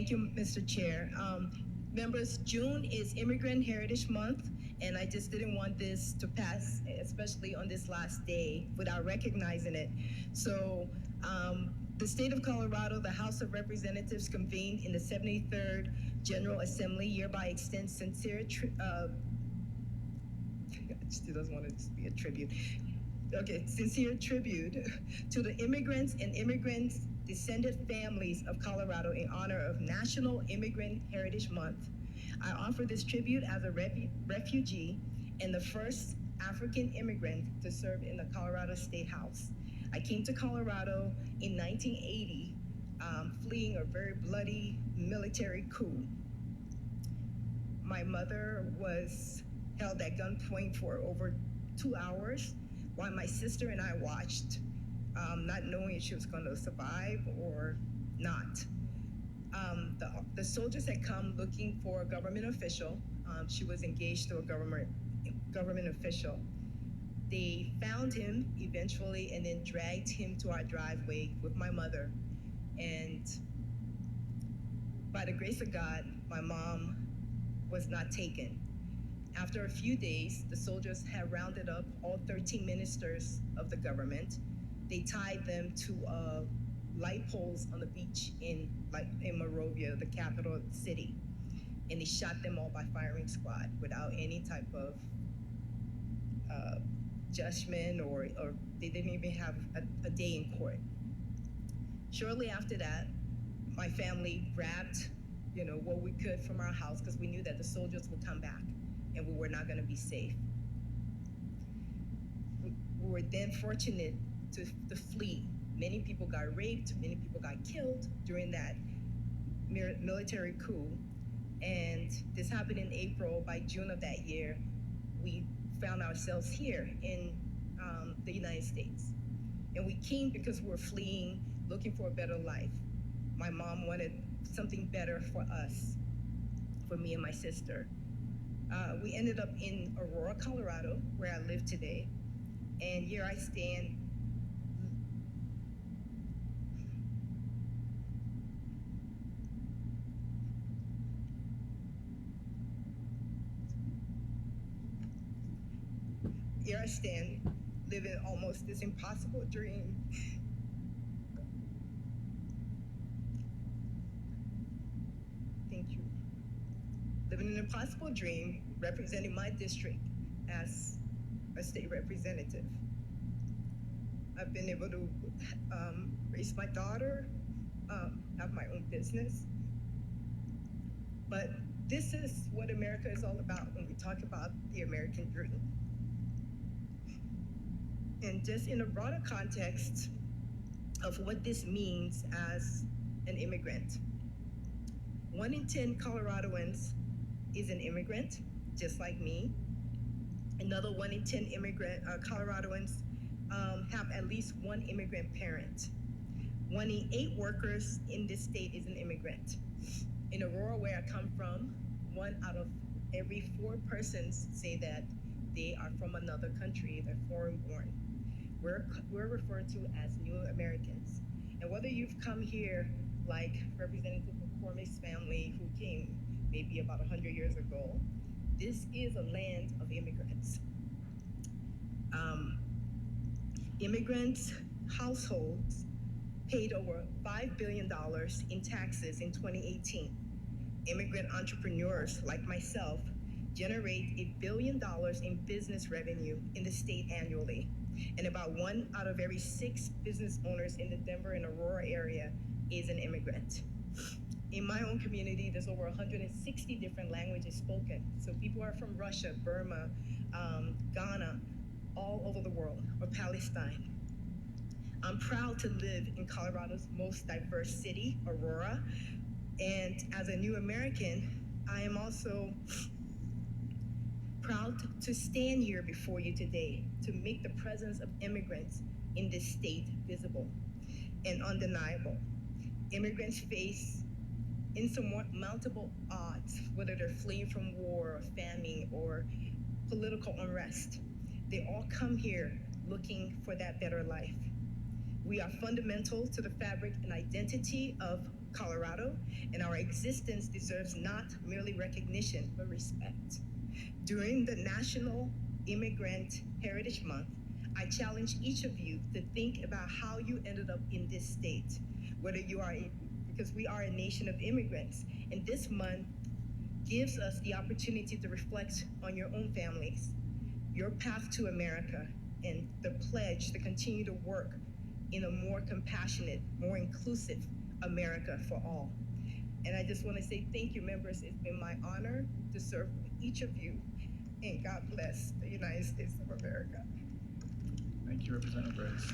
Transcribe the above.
Thank you, Mr. Chair. Members, June is Immigrant Heritage Month, and I just didn't want this to pass, especially on this last day, without recognizing it. So, the state of Colorado, the House of Representatives convened in the 73rd General Assembly, hereby extends sincere she doesn't want it to be a tribute. Okay, sincere tribute to the immigrants and immigrants' descended families of Colorado in honor of National Immigrant Heritage Month. I offer this tribute as a refugee and the first African immigrant to serve in the Colorado State House. I came to Colorado in 1980, fleeing a very bloody military coup. My mother was held at gunpoint for over 2 hours while my sister and I watched, not knowing if she was going to survive or not. The soldiers had come looking for a government official. She was engaged to a government official. They found him eventually and then dragged him to our driveway with my mother. And by the grace of God, my mom was not taken. After a few days, the soldiers had rounded up all 13 ministers of the government. They tied them to light poles on the beach in Monrovia, the capital of the city. And they shot them all by firing squad without any type of judgment, or they didn't even have a day in court. Shortly after that, my family grabbed, what we could from our house because we knew that the soldiers would come back and we were not going to be safe. We were then fortunate to flee. Many people got raped, many people got killed during that military coup. And this happened in April. By June of that year, we found ourselves here in the United States. And we came because we were fleeing, looking for a better life. My mom wanted something better for us, for me and my sister. We ended up in Aurora, Colorado, where I live today. And here I stand. Here I stand, living almost this impossible dream. Thank you. Living an impossible dream, representing my district as a state representative. I've been able to raise my daughter, have my own business. But this is what America is all about when we talk about the American dream. And just in a broader context of what this means as an immigrant. 1 in 10 Coloradoans is an immigrant, just like me. Another 1 in 10 Coloradoans have at least one immigrant parent. 1 in 8 workers in this state is an immigrant. In Aurora, where I come from, 1 out of every 4 persons say that they are from another country, they're foreign born. We're referred to as new Americans. And whether you've come here like Representative McCormick's family who came maybe about 100 years ago, this is a land of immigrants. Immigrants' households paid over $5 billion in taxes in 2018. Immigrant entrepreneurs like myself generate $1 billion in business revenue in the state annually. And about 1 out of every 6 business owners in the Denver and Aurora area is an immigrant. In my own community, there's over 160 different languages spoken. So people are from Russia, Burma, Ghana, all over the world, or Palestine. I'm proud to live in Colorado's most diverse city, Aurora. And as a new American, I am also proud to stand here before you today to make the presence of immigrants in this state visible and undeniable. Immigrants face insurmountable odds, whether they're fleeing from war or famine or political unrest. They all come here looking for that better life. We are fundamental to the fabric and identity of Colorado, and our existence deserves not merely recognition, but respect. During the National Immigrant Heritage Month, I challenge each of you to think about how you ended up in this state, whether you are, because we are a nation of immigrants, and this month gives us the opportunity to reflect on your own families, your path to America, and the pledge to continue to work in a more compassionate, more inclusive America for all. And I just want to say thank you, members. It's been my honor to serve with each of you, and God bless the United States of America. Thank you, Representative Ricks.